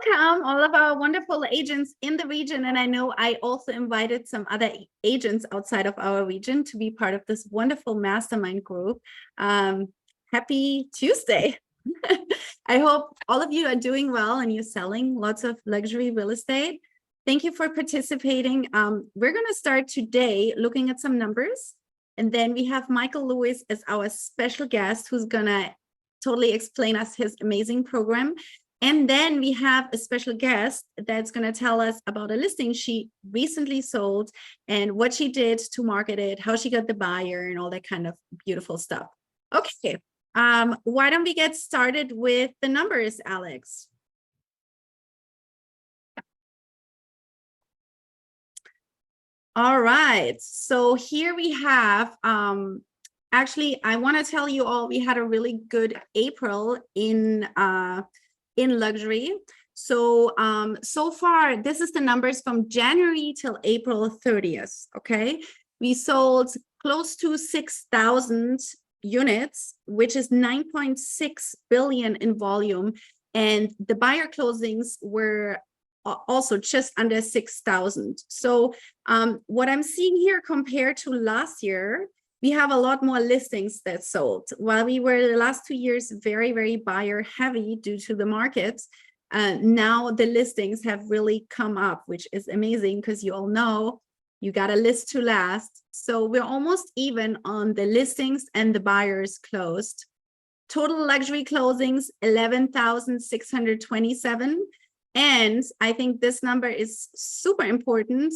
welcome all of our wonderful agents in the region. And I know I also invited some other agents outside of our region to be part of this wonderful mastermind group. Happy Tuesday. I hope all of you are doing well and you're selling lots of luxury real estate. Thank you for participating. We're going to start today looking at some numbers. And then we have Michael Lewis as our special guest who's going to totally explain us his amazing program. And then we have a special guest that's going to tell us about a listing she recently sold and what she did to market it, how she got the buyer and all that kind of beautiful stuff. Okay, why don't we get started with the numbers, Alex? All right, so here we have, actually, I want to tell you all, we had a really good April in luxury. So, so far, this is the numbers from January till April 30th, okay? We sold close to 6,000 units, which is 9.6 billion in volume. And the buyer closings were also just under 6,000. So what I'm seeing here compared to last year, we have a lot more listings that sold. While we were the last 2 years very, very buyer heavy due to the market, now the listings have really come up, which is amazing because you all know you got a list to last. So we're almost even on the listings and the buyers closed. Total luxury closings, 11,627. And I think this number is super important.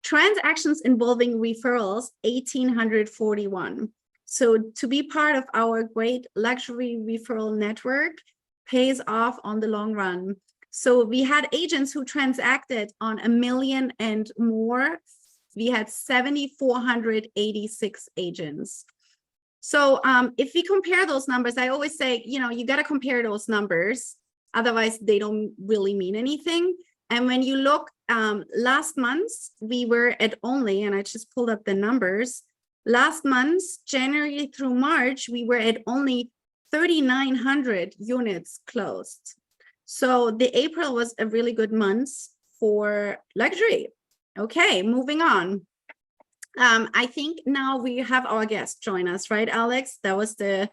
Transactions involving referrals, 1,841. So to be part of our great luxury referral network pays off on the long run. So we had agents who transacted on 1 million and more. We had 7,486 agents. So if we compare those numbers, I always say, you know, you got to compare those numbers. Otherwise, they don't really mean anything. And when you look last month, we were at only, and I just pulled up the numbers. Last month, January through March, we were at only 3,900 units closed. So the April was a really good month for luxury. Okay, moving on. I think now we have our guest join us, right, Alex? That was the,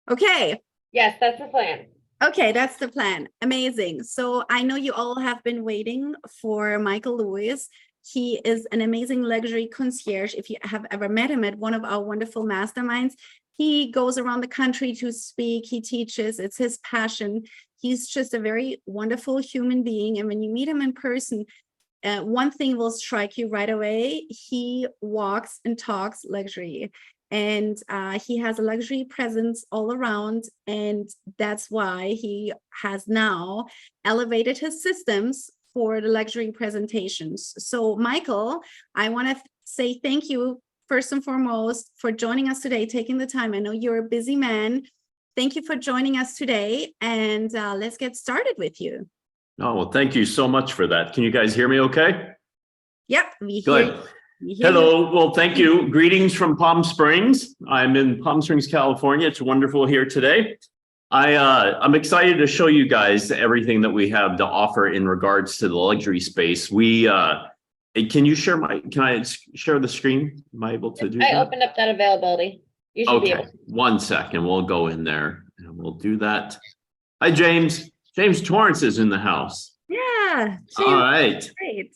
okay. Yes, that's the plan. Okay, that's the plan. Amazing. So I know you all have been waiting for Michael Lewis. He is an amazing luxury concierge. If you have ever met him at one of our wonderful masterminds, he goes around the country to speak. He teaches. It's his passion. He's just a very wonderful human being. And when you meet him in person, one thing will strike you right away. He walks and talks luxury. And he has a luxury presence all around. And that's why he has now elevated his systems for the luxury presentations. So Michael, I want to say thank you first and foremost for joining us today, taking the time. I know you're a busy man. Thank you for joining us today. And let's get started with you. Oh, well, thank you so much for that. Can you guys hear me okay? Yep, we hear Good. you. Hello. Well, thank you. Greetings from Palm Springs. I'm in Palm Springs, California. It's wonderful here today. I'm excited to show you guys everything that we have to offer in regards to the luxury space. Can you share can I share the screen? Am I able to do that? I opened up that availability. You should be able to. 1 second. We'll go in there and we'll do that. Hi, James. James Torrance is in the house. Yeah. All right. Great.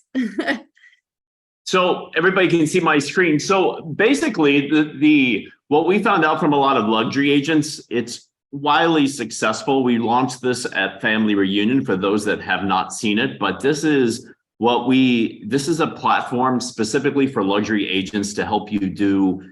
So everybody can see my screen. So basically, what we found out from a lot of luxury agents, it's wildly successful. We launched this at Family Reunion for those that have not seen it, but this is a platform specifically for luxury agents to help you do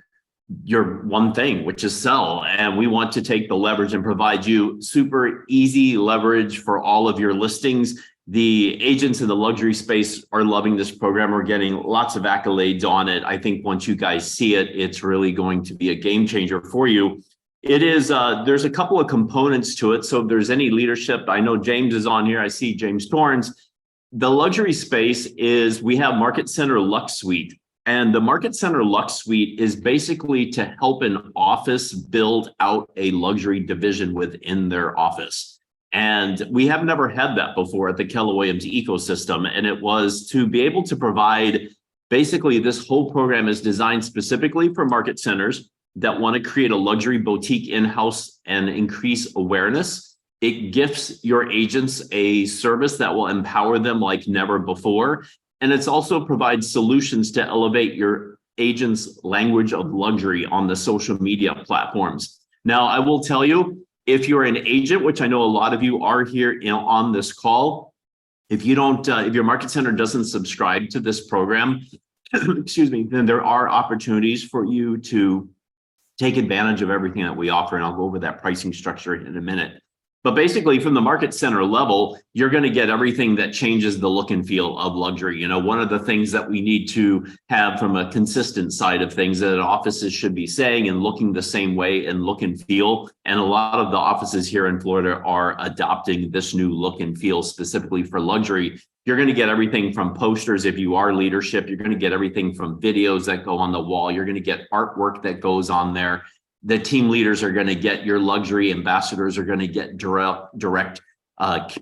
your one thing, which is sell. And we want to take the leverage and provide you super easy leverage for all of your listings. The agents in the luxury space are loving this program. We're getting lots of accolades on it. I think once you guys see it, it's really going to be a game changer for you. It is, there's a couple of components to it. So if there's any leadership, I know James is on here. I see James Torrance. The luxury space is, we have Market Center Lux Suite. And the Market Center Lux Suite is basically to help an office build out a luxury division within their office. And we have never had that before at the Keller Williams ecosystem. And it was to be able to provide, basically this whole program is designed specifically for market centers that want to create a luxury boutique in-house and increase awareness. It gifts your agents a service that will empower them like never before. And it's also provides solutions to elevate your agent's language of luxury on the social media platforms. Now, I will tell you, if you're an agent, which I know a lot of you are here on this call, if you don't, if your market center doesn't subscribe to this program, excuse me, then there are opportunities for you to take advantage of everything that we offer. And I'll go over that pricing structure in a minute. But basically, from the market center level, you're going to get everything that changes the look and feel of luxury. You know, one of the things that we need to have from a consistent side of things that offices should be saying and looking the same way and look and feel. And a lot of the offices here in Florida are adopting this new look and feel specifically for luxury. You're going to get everything from posters if you are leadership. You're going to get everything from videos that go on the wall. You're going to get artwork that goes on there. The team leaders are going to get, your luxury ambassadors are going to get direct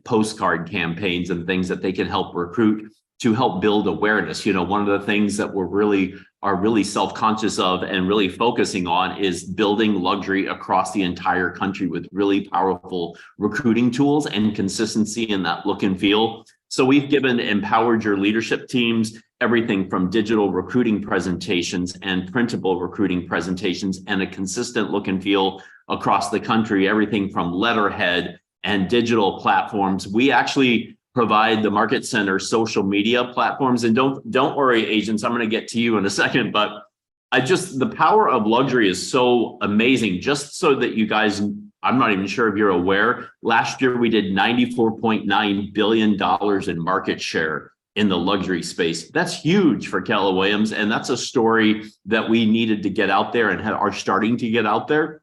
postcard campaigns and things that they can help recruit to help build awareness. You know, one of the things that we're really self-conscious of and really focusing on is building luxury across the entire country with really powerful recruiting tools and consistency in that look and feel. So we've empowered your leadership teams, everything from digital recruiting presentations and printable recruiting presentations and a consistent look and feel across the country, everything from letterhead and digital platforms. We actually provide the market center social media platforms. And don't worry, agents, I'm going to get to you in a second, but the power of luxury is so amazing. Just so that you guys, I'm not even sure if you're aware, last year we did $94.9 billion in market share in the luxury space. That's huge for Keller Williams. And that's a story that we needed to get out there and are starting to get out there.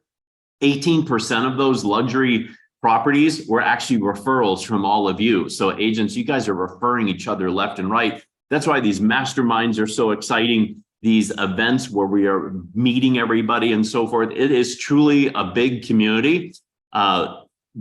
18% of those luxury properties were actually referrals from all of you. So agents, you guys are referring each other left and right. That's why these masterminds are so exciting. These events where we are meeting everybody and so forth. It is truly a big community.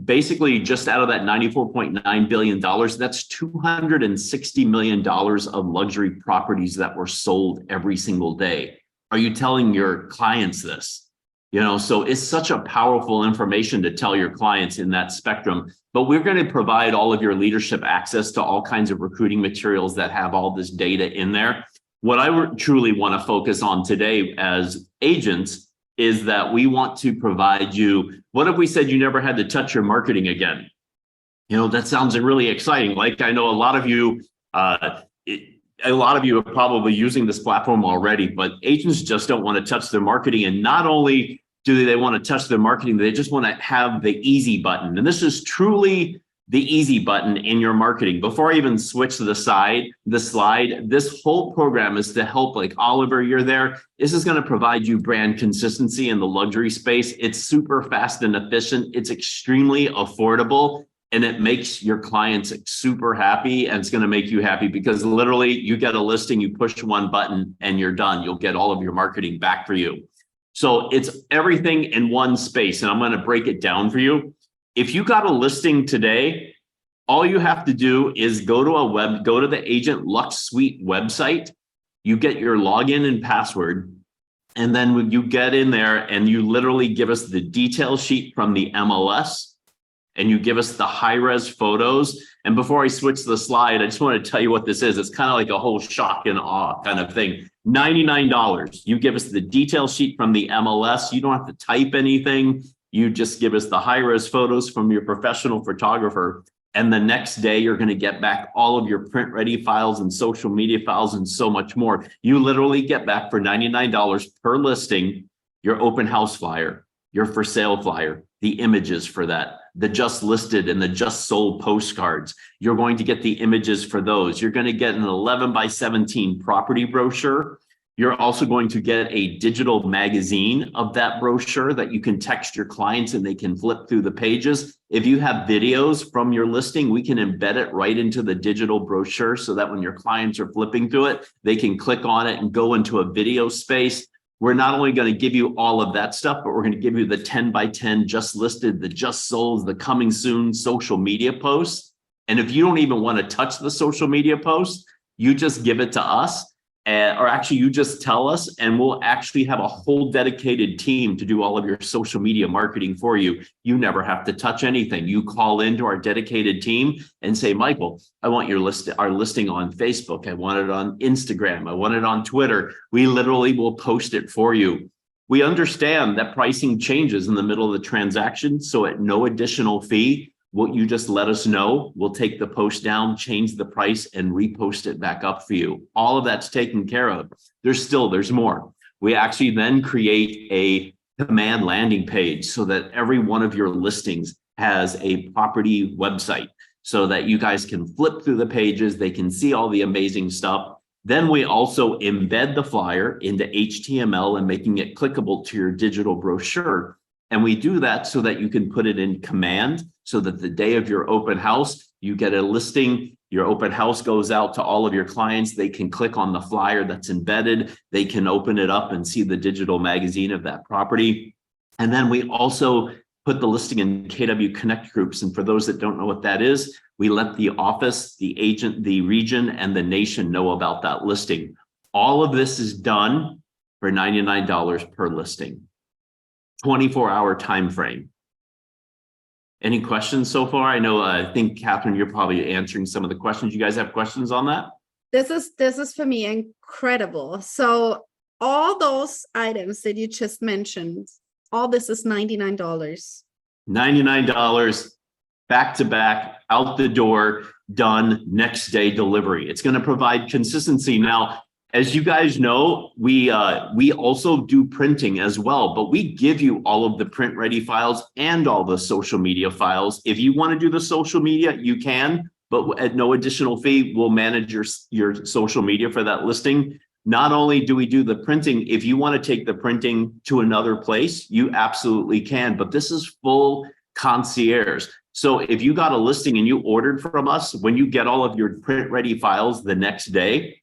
Basically, just out of that $94.9 billion, that's $260 million of luxury properties that were sold every single day. Are you telling your clients this? You know, so it's such a powerful information to tell your clients in that spectrum. But we're going to provide all of your leadership access to all kinds of recruiting materials that have all this data in there. What I truly want to focus on today as agents is that we want to provide you, what if we said you never had to touch your marketing again? You know, that sounds really exciting. Like, I know a lot of you are probably using this platform already, but agents just don't want to touch their marketing. And not only do they want to touch their marketing, they just want to have the easy button. And this is truly the easy button in your marketing. Before I even switch to the slide, this whole program is to help, like Oliver, you're there. This is going to provide you brand consistency in the luxury space. It's super fast and efficient. It's extremely affordable, and it makes your clients super happy. And it's going to make you happy because literally you get a listing, you push one button and you're done. You'll get all of your marketing back for you. So it's everything in one space. And I'm going to break it down for you. If you got a listing today, all you have to do is go to the Agent Lux Suite website. You get your login and password. And then when you get in there and you literally give us the detail sheet from the MLS and you give us the high-res photos. And before I switch the slide, I just want to tell you what this is. It's kind of like a whole shock and awe kind of thing. $99. You give us the detail sheet from the MLS. You don't have to type anything. You just give us the high-res photos from your professional photographer. And the next day, you're going to get back all of your print-ready files and social media files and so much more. You literally get back for $99 per listing, your open house flyer, your for sale flyer, the images for that, the just listed and the just sold postcards. You're going to get the images for those. You're going to get an 11 by 17 property brochure. You're also going to get a digital magazine of that brochure that you can text your clients and they can flip through the pages. If you have videos from your listing, we can embed it right into the digital brochure so that when your clients are flipping through it, they can click on it and go into a video space. we're not only going to give you all of that stuff, but we're going to give you the 10 by 10 just listed, the just sold, the coming soon social media posts. And if you don't even want to touch the social media posts, you just give it to us. Or actually, you just tell us, and we'll actually have a whole dedicated team to do all of your social media marketing for you. You never have to touch anything. You call into our dedicated team and say, Michael, I want our listing on Facebook. I want it on Instagram. I want it on Twitter. We literally will post it for you. We understand that pricing changes in the middle of the transaction. So at no additional fee, what you just let us know, we'll take the post down, change the price, and repost it back up for you. All of that's taken care of. There's more. We actually then create a command landing page so that every one of your listings has a property website so that you guys can flip through the pages. They can see all the amazing stuff. Then we also embed the flyer into HTML and making it clickable to your digital brochure. And we do that so that you can put it in command so that the day of your open house, you get a listing, your open house goes out to all of your clients. They can click on the flyer that's embedded. They can open it up and see the digital magazine of that property. And then we also put the listing in KW Connect groups. And for those that don't know what that is, we let the office, the agent, the region, and the nation know about that listing. All of this is done for $99 per listing. 24-hour time frame. Any questions so far? I think Kathrin, you're probably answering some of the questions. You guys have questions on that? This is for me incredible. So all those items that you just mentioned, all this is $99. $99 back to back, out the door, done, next day delivery. It's going to provide consistency. Now, as you guys know, we also do printing as well, but we give you all of the print ready files and all the social media files. If you want to do the social media, you can, but at no additional fee, we'll manage your social media for that listing. Not only do we do the printing, if you want to take the printing to another place, you absolutely can, but this is full concierge. So if you got a listing and you ordered from us, when you get all of your print ready files the next day,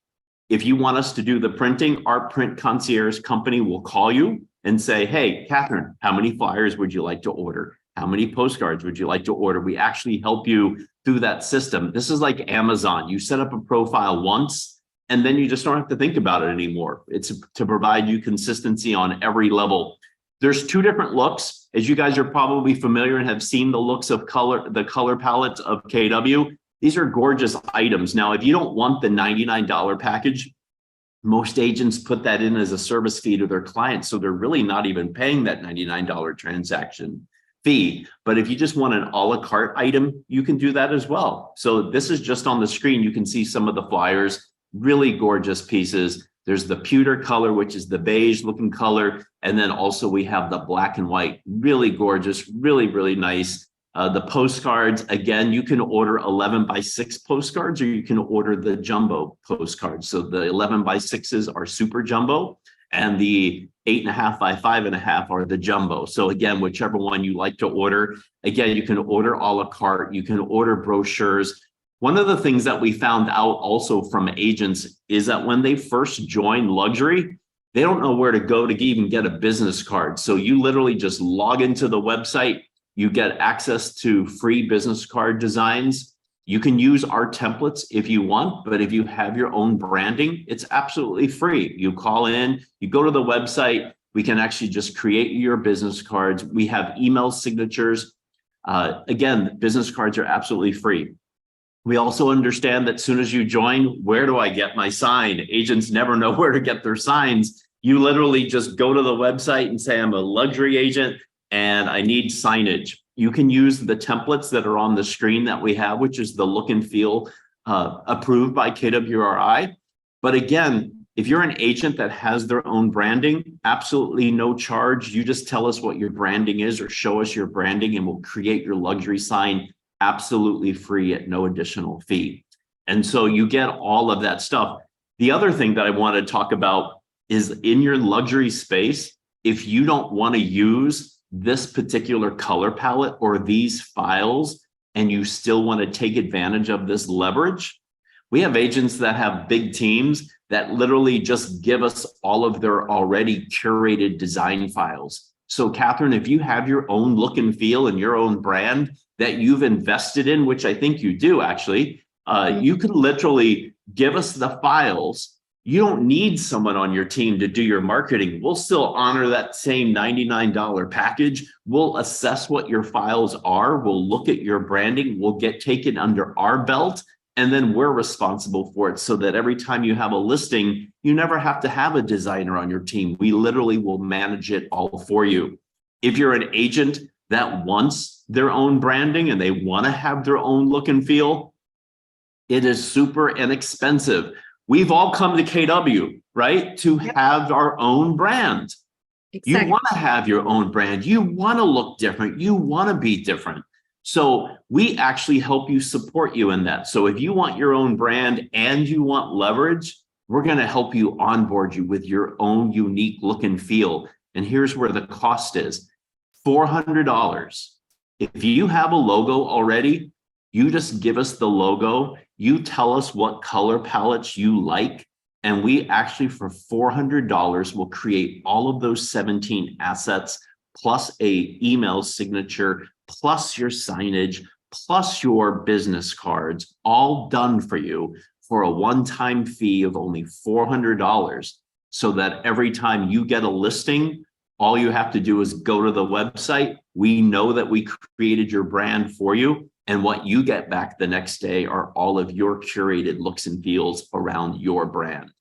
if you want us to do the printing, our print concierge company will call you and say, hey, Kathrin, how many flyers would you like to order? How many postcards would you like to order? We actually help you through that system. This is like Amazon. You set up a profile once, and then you just don't have to think about it anymore. It's to provide you consistency on every level. There's two different looks. As you guys are probably familiar and have seen the looks of the color palettes of KW. These are gorgeous items. Now, if you don't want the $99 package, most agents put that in as a service fee to their clients. So they're really not even paying that $99 transaction fee. But if you just want an a la carte item, you can do that as well. So this is just on the screen. You can see some of the flyers, really gorgeous pieces. There's the pewter color, which is the beige looking color. And then also we have the black and white, really gorgeous, really, really nice. The postcards, again, you can order 11 by 6 postcards, or you can order the jumbo postcards. So the 11 by 6s are super jumbo, and the 8.5 by 5.5 are the jumbo. So again, whichever one you like to order, again, you can order a la carte, you can order brochures. One of the things that we found out also from agents is that when they first join luxury, they don't know where to go to even get a business card. So you literally just log into the website. You get access to free business card designs. You can use our templates if you want, but if you have your own branding, it's absolutely free. You call in, you go to the website, we can actually just create your business cards. We have email signatures. Again, business cards are absolutely free. We also understand that as soon as you join, where do I get my sign? Agents never know where to get their signs. You literally just go to the website and say, I'm a luxury agent and I need signage. You can use the templates that are on the screen that we have, which is the look and feel approved by KWRI. But again, if you're an agent that has their own branding, absolutely no charge. You just tell us what your branding is or show us your branding and we'll create your luxury sign absolutely free at no additional fee. And so you get all of that stuff. The other thing that I want to talk about is in your luxury space, if you don't want to use this particular color palette or these files, and you still want to take advantage of this leverage, we have agents that have big teams that literally just give us all of their already curated design files. So Kathrin, if you have your own look and feel and your own brand that you've invested in, which I think you do actually, you could literally give us the files. You don't need someone on your team to do your marketing. We'll still honor that same $99 package. We'll assess what your files are. We'll look at your branding. We'll get taken under our belt. And then we're responsible for it so that every time you have a listing, you never have to have a designer on your team. We literally will manage it all for you. If you're an agent that wants their own branding and they want to have their own look and feel, it is super inexpensive. We've all come to KW, right? To have our own brand. Exactly. You want to have your own brand. You want to look different. You want to be different. So we actually help you, support you in that. So if you want your own brand and you want leverage, we're going to help you onboard you with your own unique look and feel. And here's where the cost is. $400. If you have a logo already, you just give us the logo. You tell us what color palettes you like. And we actually, for $400, will create all of those 17 assets, plus a email signature, plus your signage, plus your business cards, all done for you for a one-time fee of only $400. So that every time you get a listing, all you have to do is go to the website. We know that we created your brand for you. And what you get back the next day are all of your curated looks and feels around your brand.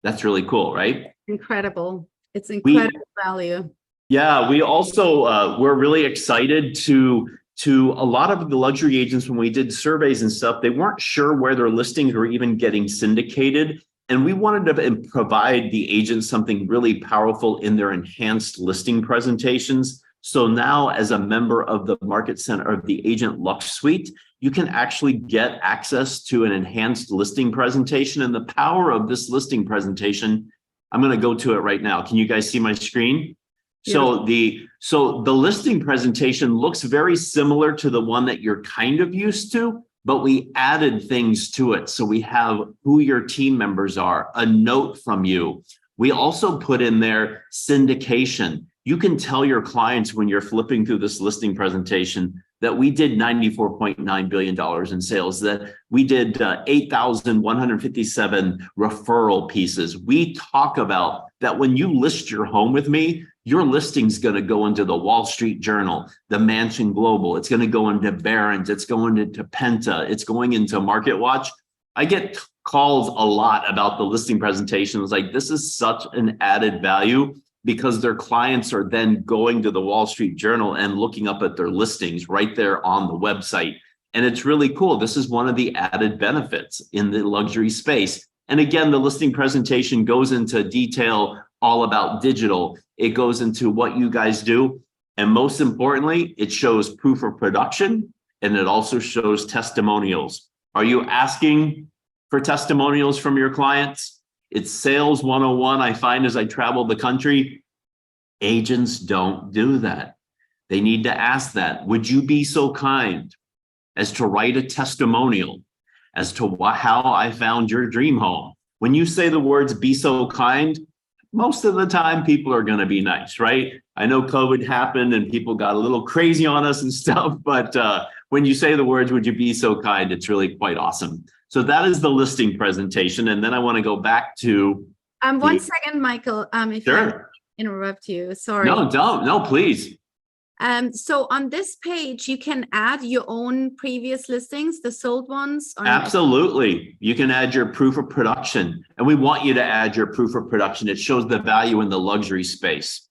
That's really cool, right? Incredible. It's incredible value. Yeah, we also, we're really excited to a lot of the luxury agents, when we did surveys and stuff, they weren't sure where their listings were even getting syndicated. And we wanted to provide the agents something really powerful in their enhanced listing presentations. So now, as a member of the Market Center of the Agent Lux Suite, you can actually get access to an enhanced listing presentation. And the power of this listing presentation, I'm going to go to it right now. Can you guys see my screen? So the listing presentation looks very similar to the one that you're kind of used to, but we added things to it. So we have who your team members are, a note from you. We also put in there syndication. You can tell your clients when you're flipping through this listing presentation that we did $94.9 billion in sales, that we did 8,157 referral pieces. We talk about that when you list your home with me, your listing's going to go into the Wall Street Journal, the Mansion Global. It's going to go into Barron's. It's going into Penta. It's going into Market Watch. I get calls a lot about the listing presentations. Like, this is such an added value, because their clients are then going to the Wall Street Journal and looking up at their listings right there on the website. And it's really cool. This is one of the added benefits in the luxury space. And again, the listing presentation goes into detail all about digital. It goes into what you guys do. And most importantly, it shows proof of production, and it also shows testimonials. Are you asking for testimonials from your clients? It's sales 101. I find as I travel the country, agents don't do that. They need to ask that. Would you be so kind as to write a testimonial as to how I found your dream home? When you say the words "be so kind," most of the time people are going to be nice, right? I know COVID happened and people got a little crazy on us and stuff, but when you say the words, "would you be so kind," it's really quite awesome. So that is the listing presentation. And then I want to go back to 1 second, Michael, if I interrupt you, sorry. No, don't. No, please. So on this page, you can add your own previous listings, the sold ones. Absolutely. You can add your proof of production, and we want you to add your proof of production. It shows the value in the luxury space.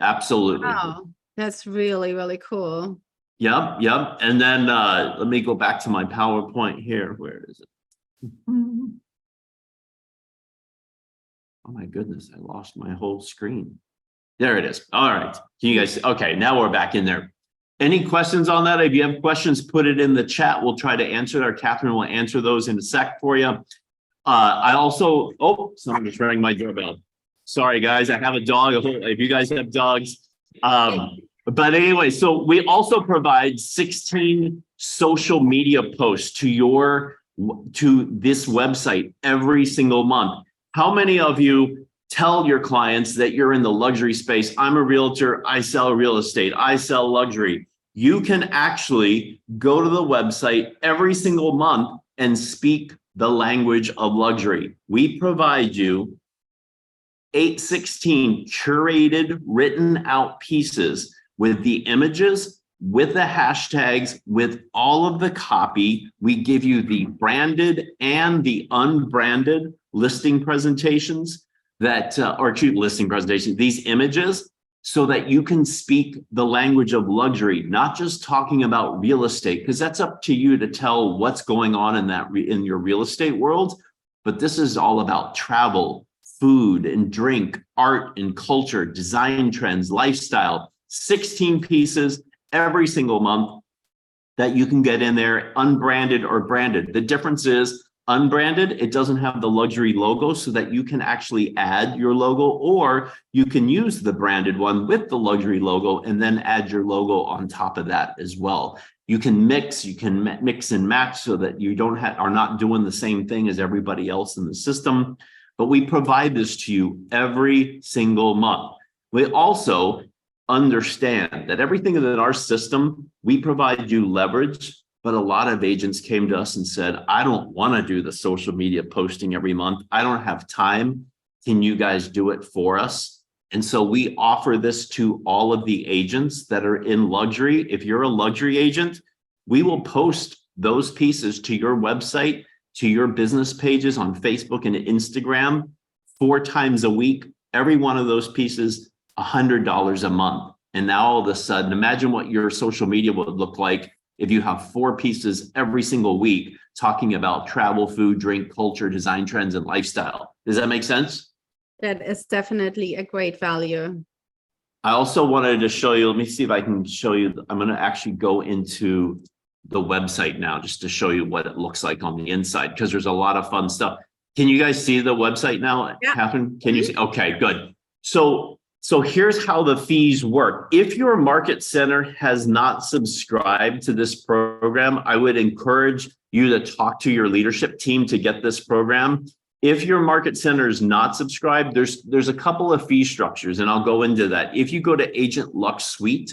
Absolutely. Wow, that's really, really cool. Yep. And then let me go back to my PowerPoint here. Where is it? Oh my goodness, I lost my whole screen. There it is. All right. Can you guys, okay, now we're back in there. Any questions on that? If you have questions, put it in the chat. We'll try to answer it, or Kathrin will answer those in a sec for you. I also, someone just rang my doorbell. Sorry, guys, I have a dog. If you guys have dogs. But anyway, so we also provide 16 social media posts to your to this website every single month. How many of you tell your clients that you're in the luxury space? I'm a realtor, I sell real estate, I sell luxury. You can actually go to the website every single month and speak the language of luxury. We provide you 16 curated, written out pieces with the images, with the hashtags, with all of the copy. We give you the branded and the unbranded listing presentations listing presentations, these images, so that you can speak the language of luxury, not just talking about real estate, because that's up to you to tell what's going on in your real estate world. But this is all about travel, food and drink, art and culture, design trends, lifestyle. 16 pieces every single month that you can get in there, unbranded or branded. The difference is unbranded, it doesn't have the luxury logo, so that you can actually add your logo, or you can use the branded one with the luxury logo and then add your logo on top of that as well. You can mix and match so that you are not doing the same thing as everybody else in the system. But we provide this to you every single month. We also understand that everything in our system, we provide you leverage. But a lot of agents came to us and said, I don't want to do the social media posting every month. I don't have time. Can you guys do it for us? And so we offer this to all of the agents that are in luxury. If you're a luxury agent, we will post those pieces to your website, to your business pages on Facebook and Instagram 4 times a week. Every one of those pieces, $100 a month. And now all of a sudden, imagine what your social media would look like if you have 4 pieces every single week talking about travel, food, drink, culture, design trends, and lifestyle. Does that make sense? That is definitely a great value. I also wanted to show you, let me see if I can show you. I'm going to actually go into the website now just to show you what it looks like on the inside, because there's a lot of fun stuff. Can you guys see the website now, yeah. Kathrin? Can you see? Okay, good. So here's how the fees work. If your market center has not subscribed to this program, I would encourage you to talk to your leadership team to get this program. If your market center is not subscribed, there's a couple of fee structures, and I'll go into that. If you go to Agent Lux Suite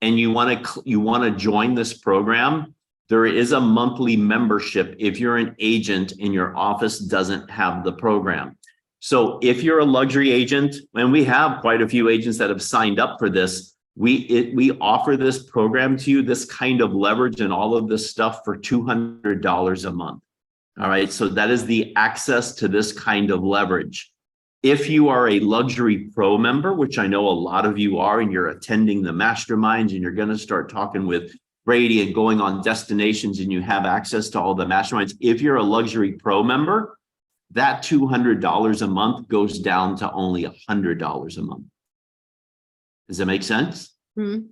and you want to join this program, there is a monthly membership if you're an agent and your office doesn't have the program. So if you're a luxury agent, and we have quite a few agents that have signed up for this, we offer this program to you, this kind of leverage and all of this stuff for $200 a month. All right, so that is the access to this kind of leverage. If you are a Luxury Pro member, which I know a lot of you are, and you're attending the masterminds and you're going to start talking with Brady and going on destinations and you have access to all the masterminds, if you're a Luxury Pro member, that $200 a month goes down to only $100 a month. Does that make sense? Mm-hmm.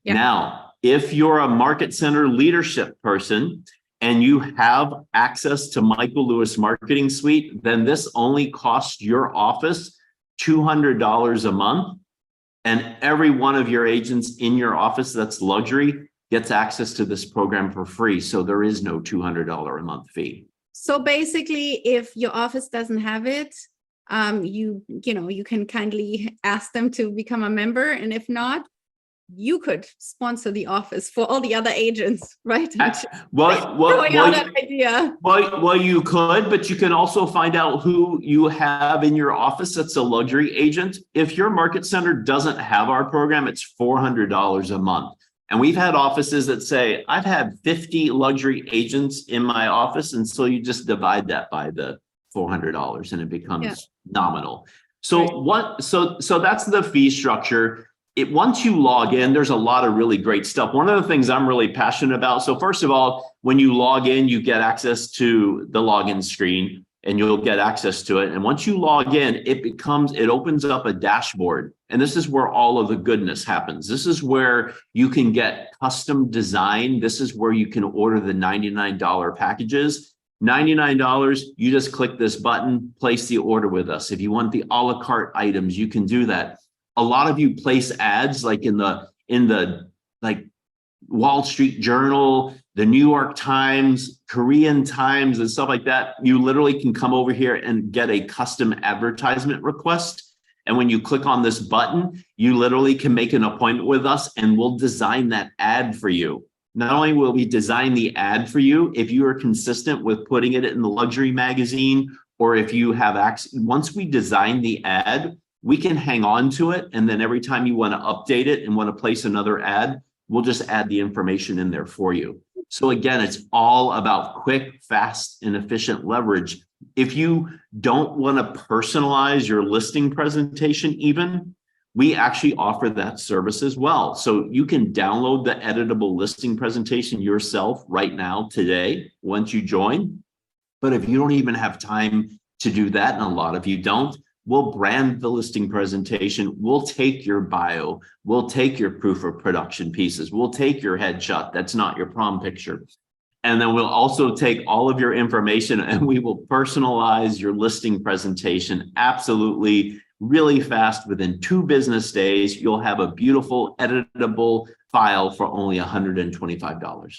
Yeah. Now, if you're a market center leadership person and you have access to Michael Lewis Marketing Suite, then this only costs your office $200 a month. And every one of your agents in your office that's luxury gets access to this program for free. So there is no $200 a month fee. So basically, if your office doesn't have it, you can kindly ask them to become a member. And if not, you could sponsor the office for all the other agents, right? That idea. Well, you could, but you can also find out who you have in your office that's a luxury agent. If your market center doesn't have our program, it's $400 a month. And we've had offices that say, I've had 50 luxury agents in my office. And so you just divide that by the $400 and it becomes nominal. So right. So that's the fee structure. Once you log in, there's a lot of really great stuff. One of the things I'm really passionate about. So first of all, when you log in, you get access to the login screen and you'll get access to it. And once you log in, it opens up a dashboard. And this is where all of the goodness happens. This is where you can get custom design. This is where you can order the $99 packages. $99, you just click this button, place the order with us. If you want the a la carte items, you can do that. A lot of you place ads like in the like Wall Street Journal, the New York Times, Korean Times, and stuff like that, you literally can come over here and get a custom advertisement request. And when you click on this button, you literally can make an appointment with us and we'll design that ad for you. Not only will we design the ad for you, if you are consistent with putting it in the luxury magazine, or if you have access, once we design the ad, we can hang on to it. And then every time you want to update it and want to place another ad, we'll just add the information in there for you. So again, it's all about quick, fast, and efficient leverage. If you don't want to personalize your listing presentation even, we actually offer that service as well. So you can download the editable listing presentation yourself right now today once you join. But if you don't even have time to do that, and a lot of you don't, we'll brand the listing presentation. We'll take your bio. We'll take your proof of production pieces. We'll take your headshot. That's not your prom picture. And then we'll also take all of your information and we will personalize your listing presentation absolutely really fast. Within 2 business days, you'll have a beautiful editable file for only $125.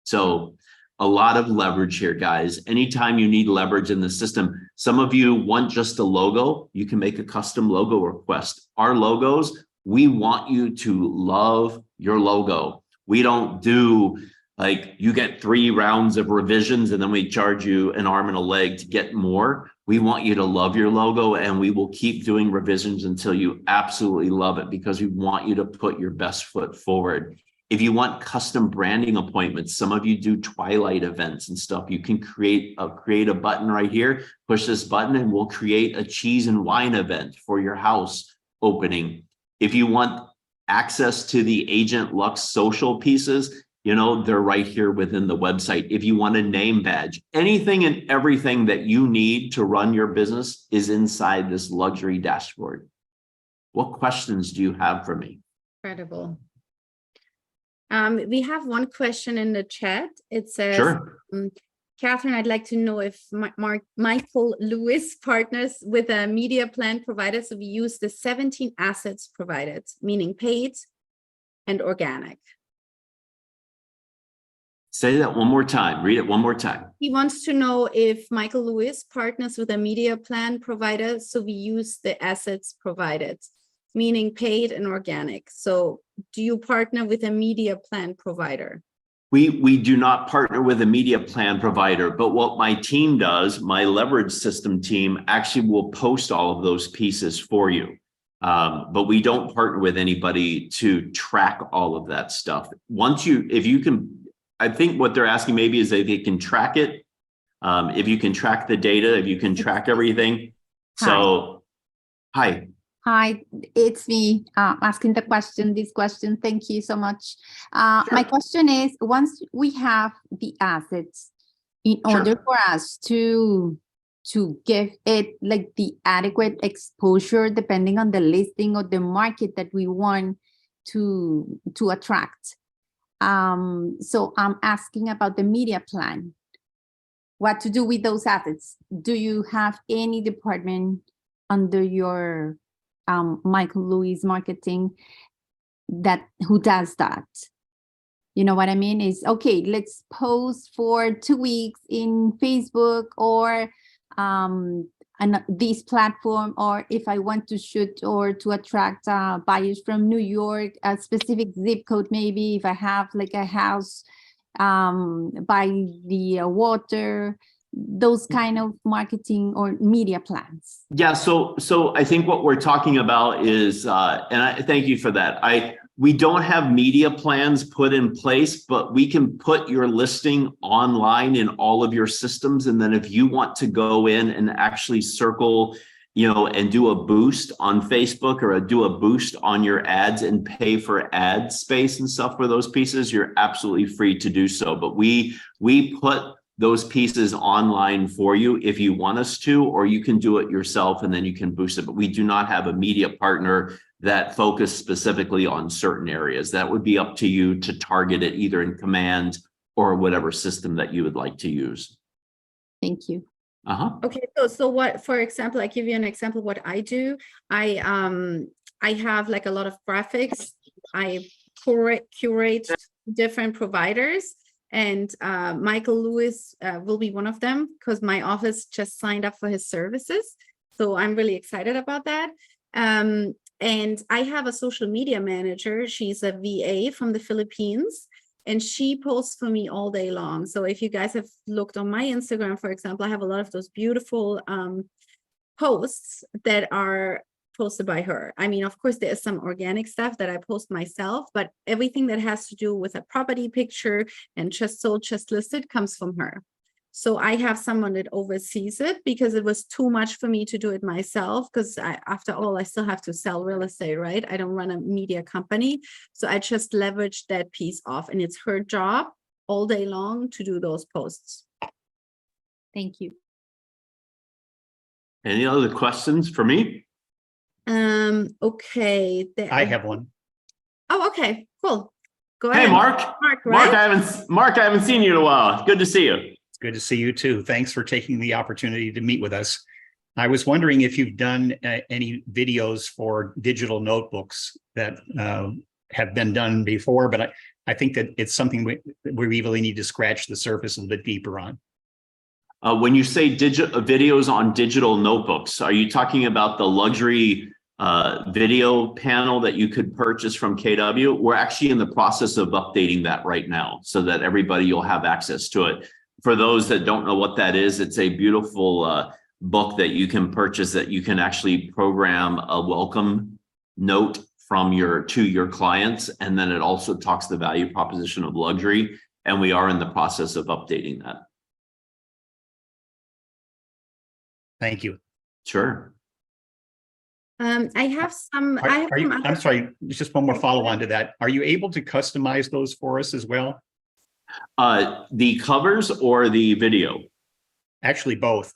So a lot of leverage here, guys. Anytime you need leverage in the system, some of you want just a logo, you can make a custom logo request. Our logos, we want you to love your logo. We don't do like you get 3 rounds of revisions and then we charge you an arm and a leg to get more. We want you to love your logo and we will keep doing revisions until you absolutely love it because we want you to put your best foot forward. If you want custom branding appointments, some of you do twilight events and stuff. You can create a button right here, push this button and we'll create a cheese and wine event for your house opening. If you want access to the Agent Lux social pieces, you know, they're right here within the website. If you want a name badge, anything and everything that you need to run your business is inside this luxury dashboard. What questions do you have for me? Incredible. We have one question in the chat. It says, Sure. Kathrin, I'd like to know if Michael Lewis partners with a media plan provider, so we use the 17 assets provided, meaning paid and organic. Say that one more time. Read it one more time. He wants to know if Michael Lewis partners with a media plan provider, so we use the assets provided, meaning paid and organic. So do you partner with a media plan provider? We do not partner with a media plan provider, but what my team does, my leverage system team actually will post all of those pieces for you. But we don't partner with anybody to track all of that stuff. If you can, I think what they're asking maybe is if you can track it, if you can track the data, if you can track everything. So, hi. Hi, it's me asking this question. Thank you so much. Sure. My question is, once we have the assets, in order for us to give it like the adequate exposure, depending on the listing or the market that we want to attract. So I'm asking about the media plan. What to do with those assets? Do you have any department under your Michael Lewis marketing who does that? You know what I mean? Is okay, let's post for 2 weeks in Facebook or this platform, or if I want to shoot or to attract buyers from New York, a specific zip code, maybe if I have like a house by the water, those kind of marketing or media plans. Yeah, so I think what we're talking about is, and I thank you for that. We don't have media plans put in place, but we can put your listing online in all of your systems. And then if you want to go in and actually circle, you know, and do a boost on Facebook or do a boost on your ads and pay for ad space and stuff for those pieces, you're absolutely free to do so. But we put those pieces online for you if you want us to, or you can do it yourself and then you can boost it. But we do not have a media partner that focus specifically on certain areas. That would be up to you to target it either in Command or whatever system that you would like to use. Thank you. Okay, so what, for example, I give you an example what I do. I have like a lot of graphics. I curate different providers. And Michael Lewis will be one of them because my office just signed up for his services. So I'm really excited about that. And I have a social media manager. She's a VA from the Philippines, and she posts for me all day long. So if you guys have looked on my Instagram, for example, I have a lot of those beautiful posts that are posted by her. I mean, of course, there is some organic stuff that I post myself, but everything that has to do with a property picture and just sold, just listed comes from her. So I have someone that oversees it because it was too much for me to do it myself, because after all, I still have to sell real estate, right? I don't run a media company. So I just leveraged that piece off, and it's her job all day long to do those posts. Thank you. Any other questions for me? Okay. I have one. Oh, okay, cool. Go Hey, ahead. Mark. Right? Mark, I haven't seen you in a while. Good to see you. It's good to see you too. Thanks for taking the opportunity to meet with us. I was wondering if you've done any videos for digital notebooks that have been done before, but I think that it's something we really need to scratch the surface a little bit deeper on. When you say videos on digital notebooks, are you talking about the luxury video panel that you could purchase from KW? We're actually in the process of updating that right now so that everybody will have access to it. For those that don't know what that is, it's a beautiful book that you can purchase that you can actually program a welcome note from to your clients. And then it also talks the value proposition of luxury. And we are in the process of updating that. Thank you. Sure. I have some. I'm sorry, just one more follow on to that. Are you able to customize those for us as well? The covers or the video? Actually, both.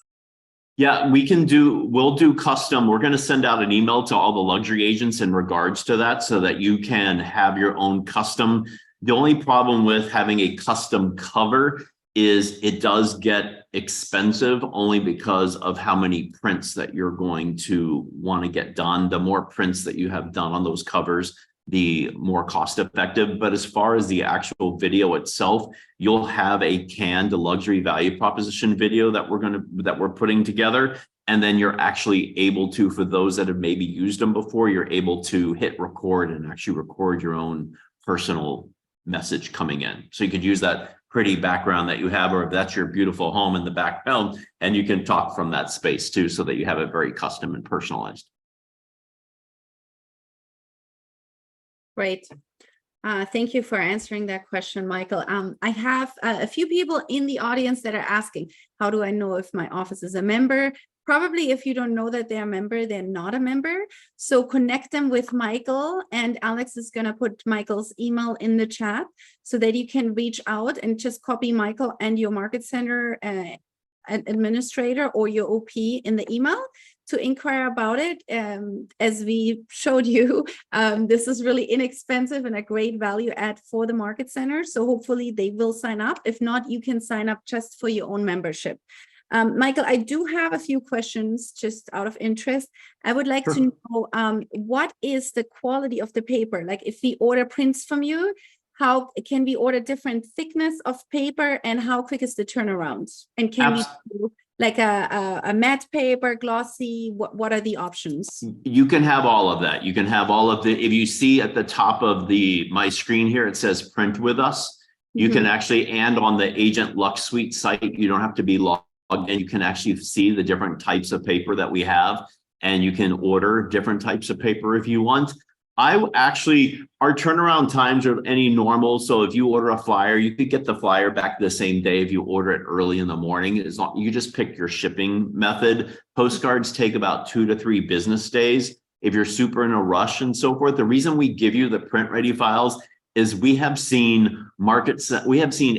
Yeah, we'll do custom. We're going to send out an email to all the luxury agents in regards to that so that you can have your own custom. The only problem with having a custom cover is it does get expensive only because of how many prints that you're going to want to get done. The more prints that you have done on those covers, the more cost effective. But as far as the actual video itself, you'll have a canned luxury value proposition video that we're putting together. And then you're actually able to, for those that have maybe used them before, you're able to hit record and actually record your own personal message coming in. So you could use that pretty background that you have, or if that's your beautiful home in the background, and you can talk from that space too, so that you have it very custom and personalized. Great. Thank you for answering that question, Michael. I have a few people in the audience that are asking, how do I know if my office is a member? Probably if you don't know that they're a member, they're not a member. So connect them with Michael, and Alex is going to put Michael's email in the chat so that you can reach out and just copy Michael and your market center administrator or your OP in the email to inquire about it. As we showed you, this is really inexpensive and a great value add for the market center. So hopefully they will sign up. If not, you can sign up just for your own membership. Michael, I do have a few questions just out of interest. I would like to know what is the quality of the paper? Like if we order prints from you, how can we order different thickness of paper, and how quick is the turnaround? And can we do like a matte paper, glossy? What are the options? You can have all of that. You can have all of the, if you see at the top of my screen here, it says print with us. You can actually, and on the Agent Lux Suite site, you don't have to be logged in. You can actually see the different types of paper that we have, and you can order different types of paper if you want. Our turnaround times are any normal. So if you order a flyer, you could get the flyer back the same day if you order it early in the morning. You just pick your shipping method. Postcards take about 2 to 3 business days if you're super in a rush and so forth. The reason we give you the print ready files is we have seen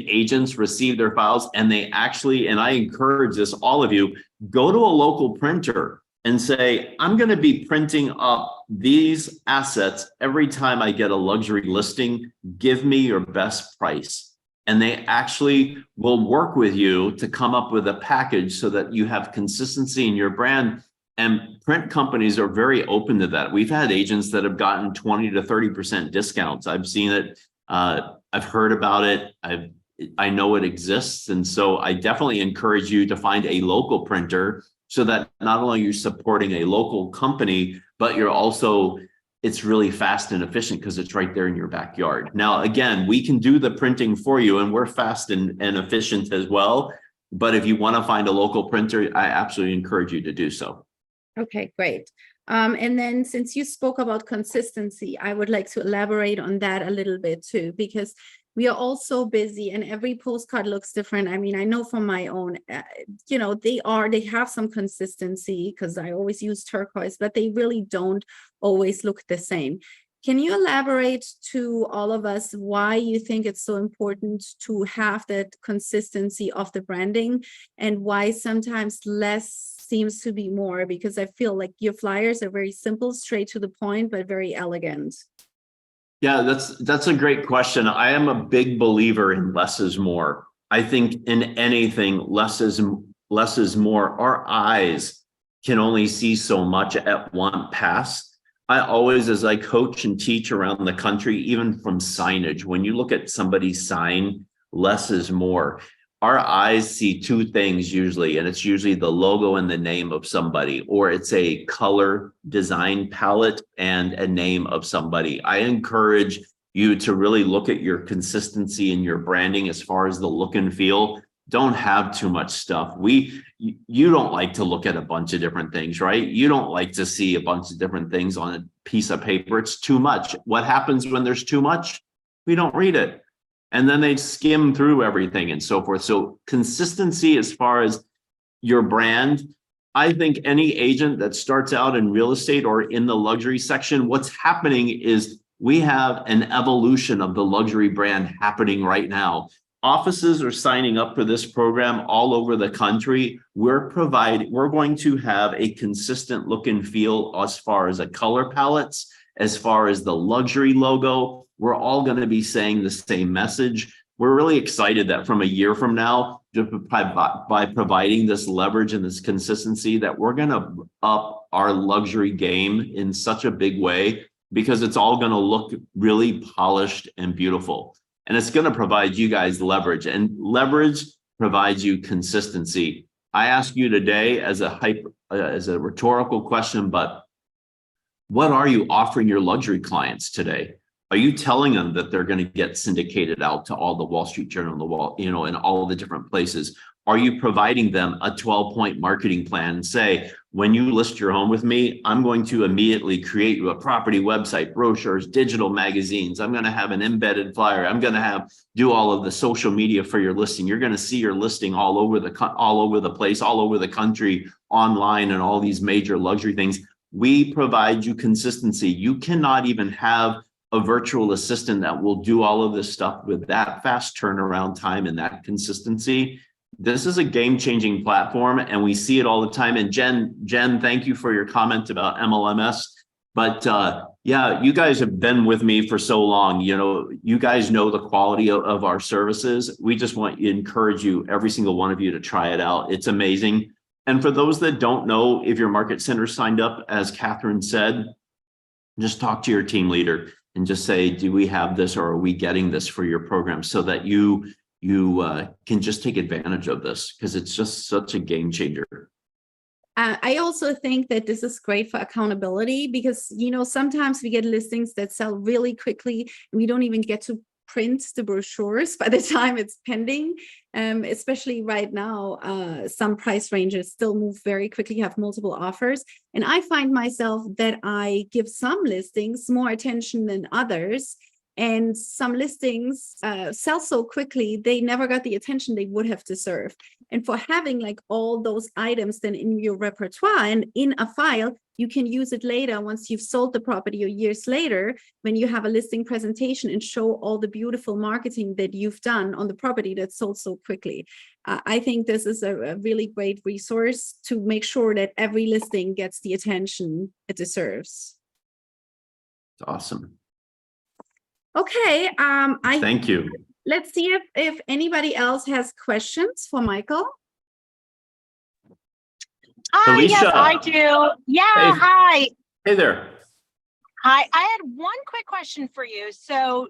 agents receive their files, and they actually, and I encourage this, all of you, go to a local printer and say, I'm going to be printing up these assets every time I get a luxury listing. Give me your best price. And they actually will work with you to come up with a package so that you have consistency in your brand. And print companies are very open to that. We've had agents that have gotten 20 to 30% discounts. I've seen it. I've heard about it. I know it exists. And so I definitely encourage you to find a local printer so that not only you're supporting a local company, but you're also, it's really fast and efficient because it's right there in your backyard. Now, again, we can do the printing for you and we're fast and efficient as well. But if you want to find a local printer, I absolutely encourage you to do so. Okay, great. And then since you spoke about consistency, I would like to elaborate on that a little bit too, because we are all so busy and every postcard looks different. I mean, I know from my own, you know, they have some consistency because I always use turquoise, but they really don't always look the same. Can you elaborate to all of us why you think it's so important to have that consistency of the branding and why sometimes less seems to be more? Because I feel like your flyers are very simple, straight to the point, but very elegant. Yeah, that's a great question. I am a big believer in less is more. I think in anything, less is more. Our eyes can only see so much at one pass. I always, as I coach and teach around the country, even from signage, when you look at somebody's sign, less is more. Our eyes see two things usually, and it's usually the logo and the name of somebody, or it's a color design palette and a name of somebody. I encourage you to really look at your consistency in your branding as far as the look and feel. Don't have too much stuff. You don't like to look at a bunch of different things, right? You don't like to see a bunch of different things on a piece of paper. It's too much. What happens when there's too much? We don't read it. And then they skim through everything and so forth. So consistency as far as your brand, I think any agent that starts out in real estate or in the luxury section, what's happening is we have an evolution of the luxury brand happening right now. Offices are signing up for this program all over the country. We're going to have a consistent look and feel as far as the color palettes, as far as the luxury logo. We're all going to be saying the same message. We're really excited that from a year from now, just by providing this leverage and this consistency, that we're going to up our luxury game in such a big way, because it's all going to look really polished and beautiful. And it's going to provide you guys leverage, and leverage provides you consistency. I ask you today as a rhetorical question, but what are you offering your luxury clients today? Are you telling them that they're going to get syndicated out to all the Wall Street Journal, the wall, you know, in all the different places? Are you providing them a 12-point marketing plan and say, when you list your home with me, I'm going to immediately create you a property website, brochures, digital magazines. I'm going to have an embedded flyer. I'm going to do all of the social media for your listing. You're going to see your listing all over the place, all over the country, online, and all these major luxury things. We provide you consistency. You cannot even have a virtual assistant that will do all of this stuff with that fast turnaround time and that consistency. This is a game-changing platform, and we see it all the time. And Jen, thank you for your comment about MLMS. But yeah, you guys have been with me for so long. You know, you guys know the quality of our services. We just want to encourage you, every single one of you, to try it out. It's amazing. And for those that don't know, if your market center signed up, as Kathrin said, just talk to your team leader and just say, do we have this, or are we getting this for your program, so that you can just take advantage of this, because it's just such a game changer. I also think that this is great for accountability, because, you know, sometimes we get listings that sell really quickly and we don't even get to print the brochures by the time it's pending. Especially right now, some price ranges still move very quickly, have multiple offers. And I find myself that I give some listings more attention than others. And some listings sell so quickly, they never got the attention they would have deserved. And for having like all those items then in your repertoire and in a file, you can use it later once you've sold the property, or years later when you have a listing presentation, and show all the beautiful marketing that you've done on the property that sold so quickly. I think this is a really great resource to make sure that every listing gets the attention it deserves. It's awesome. Okay, Thank you. Let's see if anybody else has questions for Michael. Hi, yes, Alicia. I do. Yeah, Hey. hi. Hey there. Hi, I had one quick question for you. So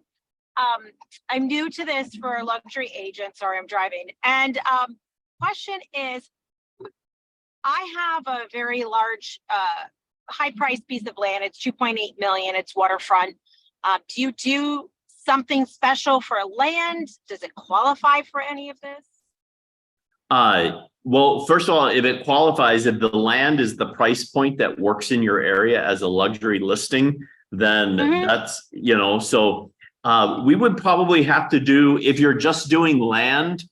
I'm new to this for luxury agents. Sorry, I'm driving. And question is, I have a very large, high-priced piece of land. It's 2.8 million. It's waterfront. Do you do something special for land? Does it qualify for any of this? Well, first of all, if it qualifies, if the land is the price point that works in your area as a luxury listing, then that's, you know, so we would probably have to do, if you're just doing land,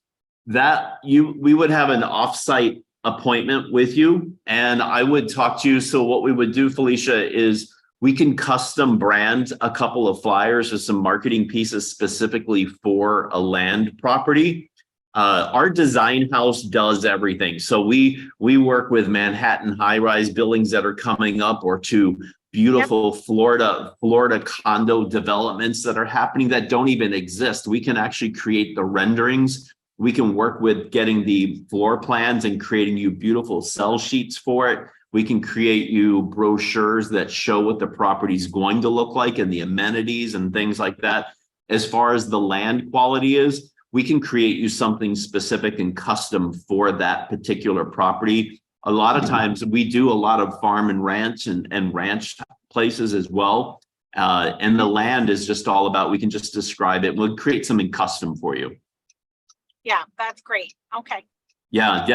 that we would have an offsite appointment with you and I would talk to you. So what we would do, Felicia, is we can custom brand a couple of flyers or some marketing pieces specifically for a land property. Our design house does everything. So we work with Manhattan high-rise buildings that are coming up, or to beautiful Florida condo developments that are happening that don't even exist. We can actually create the renderings. We can work with getting the floor plans and creating you beautiful sell sheets for it. We can create you brochures that show what the property is going to look like and the amenities and things like that. As far as the land quality is, we can create you something specific and custom for that particular property. A lot of times we do a lot of farm and ranch and ranch places as well. And the land is just all about, we can just describe it. We'll create something custom for you. Yeah, that's great. Okay. Yeah.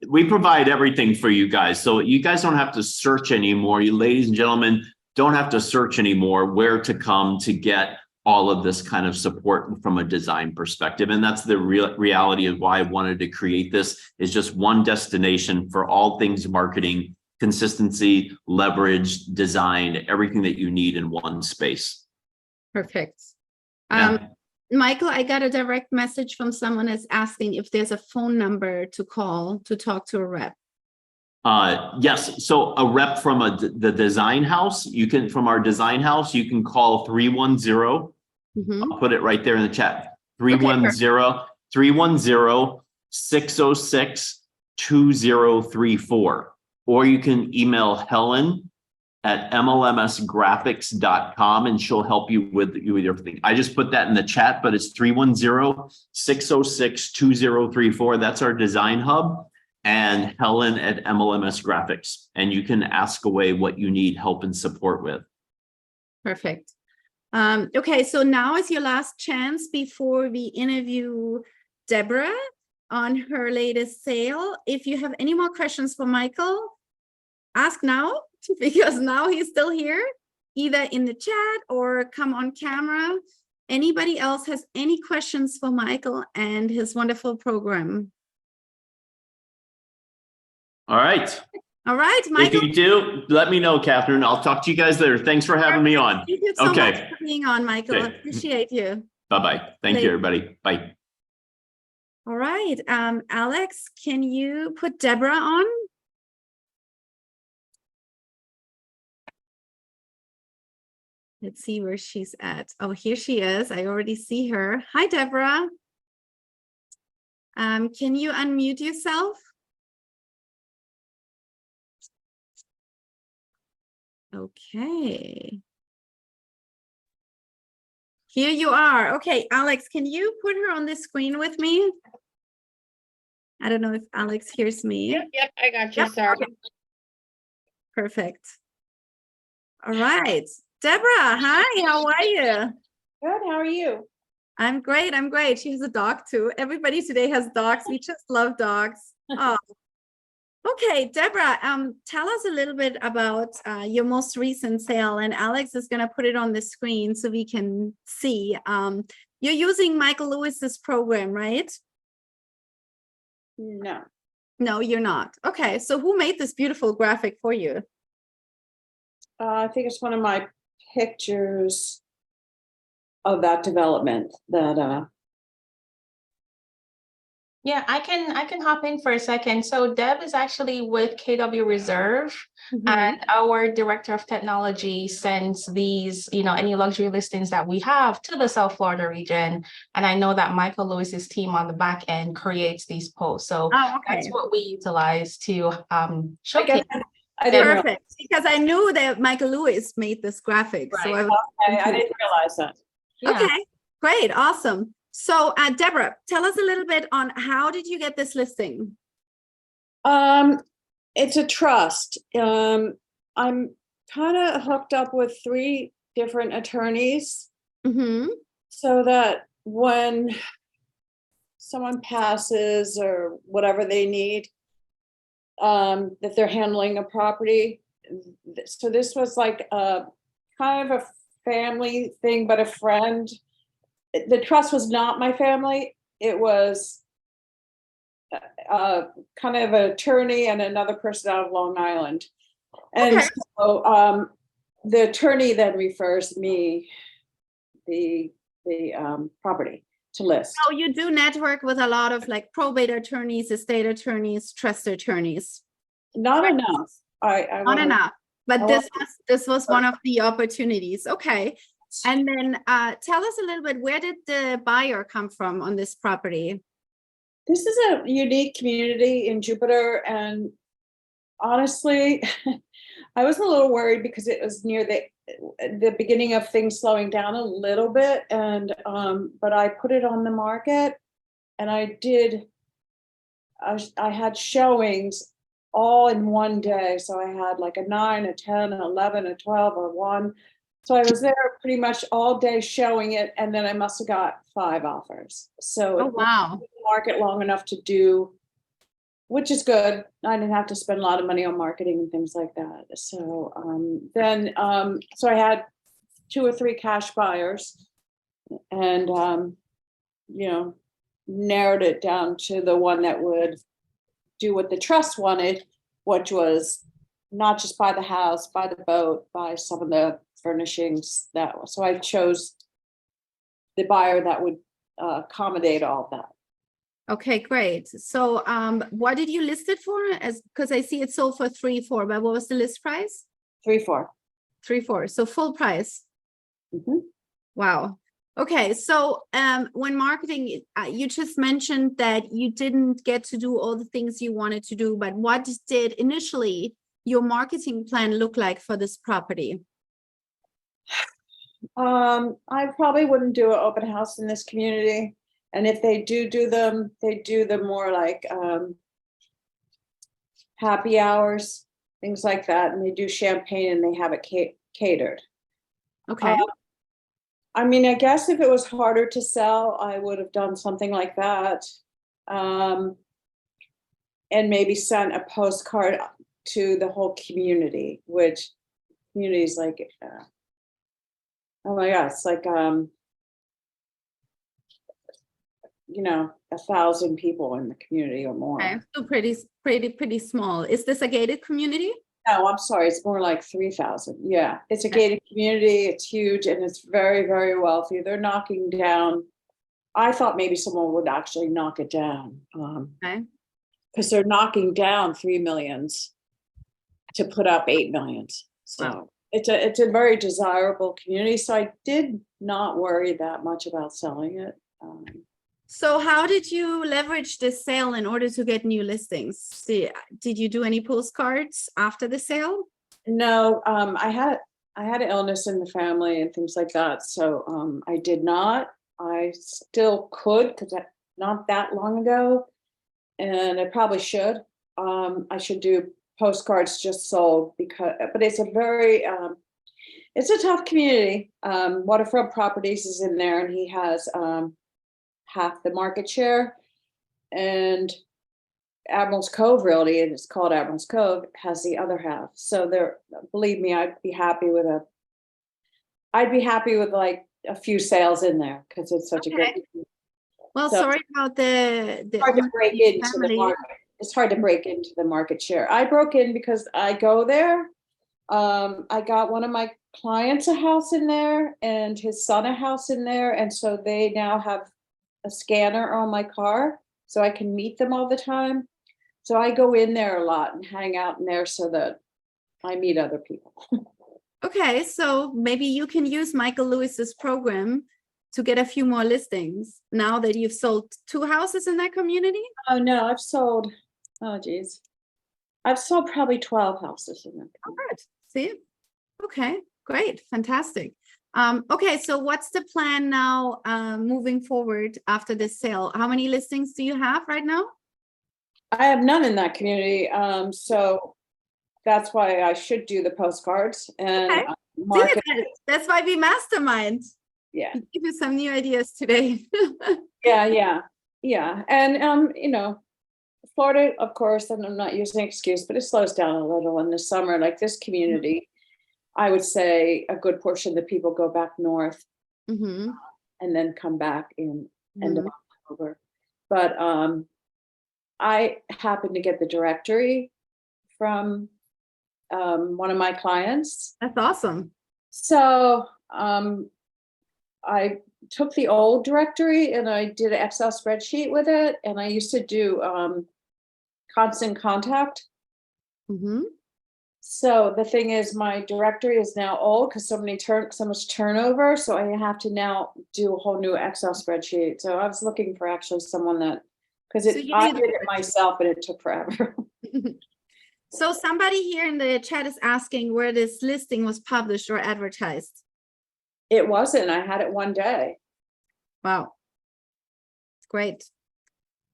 We provide everything for you guys. So you guys don't have to search anymore. You ladies and gentlemen don't have to search anymore where to come to get all of this kind of support from a design perspective. And that's the reality of why I wanted to create this, is just one destination for all things marketing, consistency, leverage, design, everything that you need in one space. Perfect. Yeah. Michael, I got a direct message from someone that's asking if there's a phone number to call to talk to a rep. Yes. So a rep from the design house, from our design house, you can call 310. I'll put it right there in the chat. 310-606-2034. Or you can email Helen at mlmsgraphics.com and she'll help you with everything. I just put that in the chat, but it's 310-606-2034. That's our design hub. And Helen at MLMS Graphics. And you can ask away what you need help and support with. Perfect. Okay, so now is your last chance before we interview Deborah on her latest sale. If you have any more questions for Michael, ask now, because now he's still here, either in the chat or come on camera. Anybody else has any questions for Michael and his wonderful program? All right. All right, Michael. If you do, let me know, Kathrin. I'll talk to you guys later. Thanks for having me on. Thank you so much for being on, Michael. Okay. I appreciate you. Bye-bye. Thank you, everybody. Bye. All right. Alex, can you put Deborah on? Let's see where she's at. Oh, here she is. I already see her. Hi, Deborah. Can you unmute yourself? Okay. Here you are. Okay, Alex, can you put her on the screen with me? I don't know if Alex hears me. Yep, I got you. Yep. Sorry. Okay. Perfect. All right. Deborah, hi, how are you? Good, how are you? I'm great, I'm great. She has a dog too. Everybody today has dogs. We just love dogs. Oh. Okay, Deborah, tell us a little bit about your most recent sale, and Alex is going to put it on the screen so we can see. You're using Michael Lewis's program, right? No. No, you're not. Okay, so who made this beautiful graphic for you? I think it's one of my pictures of that development that Yeah, I can hop in for a second. So Deb is actually with KW Reserve, and our director of technology sends these, any luxury listings that we have to the South Florida region. And I know that Michael Lewis's team on the back end creates these posts. So that's what we utilize to showcase. Perfect, because I knew that Michael Lewis made this graphic. right. So I I didn't realize that. Yeah. Okay, great, awesome. So, Deborah, tell us a little bit on how did you get this listing? It's a trust. I'm kind of hooked up with 3 different attorneys Mm-hmm. so that when someone passes or whatever they need, that they're handling a property. So this was like a kind of a family thing, but a friend. The trust was not my family. It was kind of an attorney and another person out of Long Island. And Okay. so the attorney then refers me the property to list. So you do network with a lot of like probate attorneys, estate attorneys, trust attorneys. Not enough. I Not wanna- enough, but I this was one of the opportunities. Okay. And then tell us a little bit, where did the buyer come from on this property? This is a unique community in Jupiter, and honestly, I was a little worried because it was near the beginning of things slowing down a little bit, and but I put it on the market, and I had showings all in one day. So I had like a 9, a 10, an 11, a 12, or 1. So I was there pretty much all day showing it, and then I must have got 5 offers. So Oh, wow. market long enough to do, which is good. I didn't have to spend a lot of money on marketing and things like that. So so I had 2 or 3 cash buyers, and narrowed it down to the one that would do what the trust wanted, which was not just buy the house, buy the boat, buy some of the furnishings. So I chose the buyer that would accommodate all of that. Okay, great. So what did you list it for? Because I see it sold for 3.4, but what was the list price? 3-4. 3.4, so full price. Mhm. Wow. Okay, so when marketing, you just mentioned that you didn't get to do all the things you wanted to do, but what did initially your marketing plan look like for this property? I probably wouldn't do an open house in this community. And if they do them, they do them more like happy hours, things like that. And they do champagne and they have it catered. Okay. I mean, I guess if it was harder to sell, I would have done something like that. And maybe sent a postcard to the whole community, which community is like, oh my God, it's like, 1,000 people in the community or more. Okay, so pretty small. Is this a gated community? No, I'm sorry, it's more like 3,000. Yeah, it's a Okay. gated community, it's huge, and it's very, very wealthy. They're knocking down, I thought maybe someone would actually knock it down. Okay. Because they're knocking down 3 millions to put up 8 millions. So Wow. it's a very desirable community. So I did not worry that much about selling it. So how did you leverage this sale in order to get new listings? Did you do any postcards after the sale? No, I had an illness in the family and things like that. So I did not. I still could, because not that long ago, and I probably should. I should do postcards just sold, but it's a very it's a tough community. Waterfront Properties is in there, and he has half the market share, and Admiral's Cove Realty, and it's called Admiral's Cove, has the other half. So believe me, I'd be happy with like a few sales in there, because it's such a great. Well, So- sorry about the hard to owner break of your into family. the market. It's hard to break into the market share. I broke in because I go there. I got one of my clients a house in there and his son a house in there. And so they now have a scanner on my car, so I can meet them all the time. So I go in there a lot and hang out in there so that I meet other people. Okay, so maybe you can use Michael Lewis's program to get a few more listings now that you've sold 2 houses in that community. Oh no, I've sold probably 12 houses in there. Oh, good. See? Okay, great, fantastic. Okay, so what's the plan now, moving forward after this sale? How many listings do you have right now? I have none in that community, so that's why I should do the postcards and Okay. market. That's why we mastermind. Yeah, Give you some new ideas today. yeah. And, you know, Florida, of course, and I'm not using an excuse, but it slows down a little in the summer, like this community. I would say a good portion of the people go back north Mm-hmm. and then come back in end of October. But I happened to get the directory from one of my clients. That's awesome. So I took the old directory and I did an Excel spreadsheet with it. And I used to do constant contact. Mm-hmm. So the thing is, my directory is now old because so much turnover. So I have to now do a whole new Excel spreadsheet. So I was looking for actually someone that, because So you I need- did it myself and it took forever. So somebody here in the chat is asking where this listing was published or advertised. It wasn't. I had it one day. Wow. Great.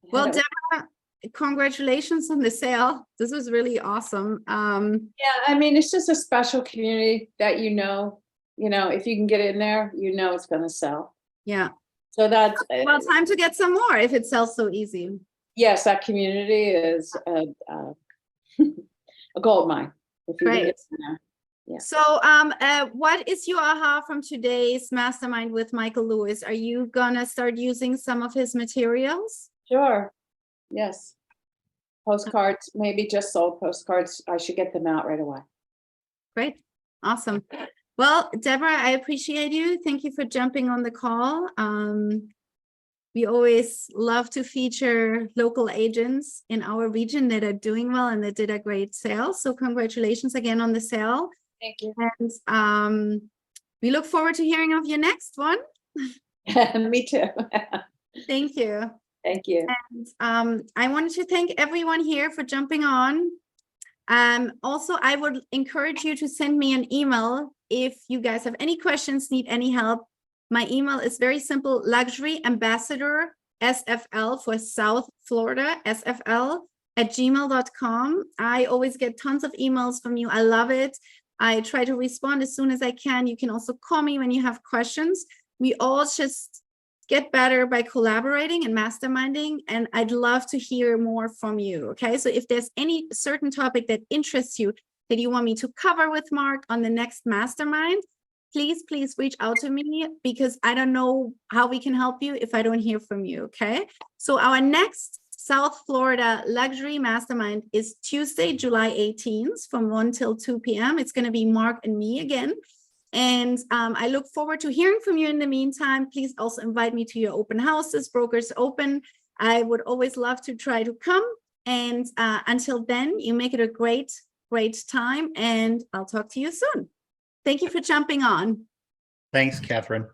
I had Well, it- Deborah, congratulations on the sale. This was really awesome. Yeah, I mean, it's just a special community that you know, if you can get in there, you know it's going to sell. Yeah. So that's Well, time to get some more if it sells so easy. yes, that community is a gold mine. If you can Great. get in there. Yeah. So, what is your aha from today's mastermind with Michael Lewis? Are you gonna start using some of his materials? Sure. Yes. Postcards, maybe just sold postcards. I should get them out right away. Great. Awesome. Well, Deborah, I appreciate you. Thank you for jumping on the call. We always love to feature local agents in our region that are doing well and that did a great sale. So congratulations again on the sale. Thank you. And we look forward to hearing of your next one. Me too. Thank you. Thank you. And I wanted to thank everyone here for jumping on. Also, I would encourage you to send me an email if you guys have any questions, need any help. My email is very simple, Luxury Ambassador SFL for South Florida, SFL@gmail.com. I always get tons of emails from you. I love it. I try to respond as soon as I can. You can also call me when you have questions. We all just get better by collaborating and masterminding, and I'd love to hear more from you. Okay, so if there's any certain topic that interests you that you want me to cover with Mark on the next mastermind, please reach out to me, because I don't know how we can help you if I don't hear from you. Okay, so our next South Florida luxury mastermind is Tuesday, July 18th from 1 till 2 p.m. It's going to be Mark and me again. And I look forward to hearing from you in the meantime. Please also invite me to your open houses, Brokers Open. I would always love to try to come. And until then, you make it a great time. And I'll talk to you soon. Thank you for jumping on. Thanks, Kathrin.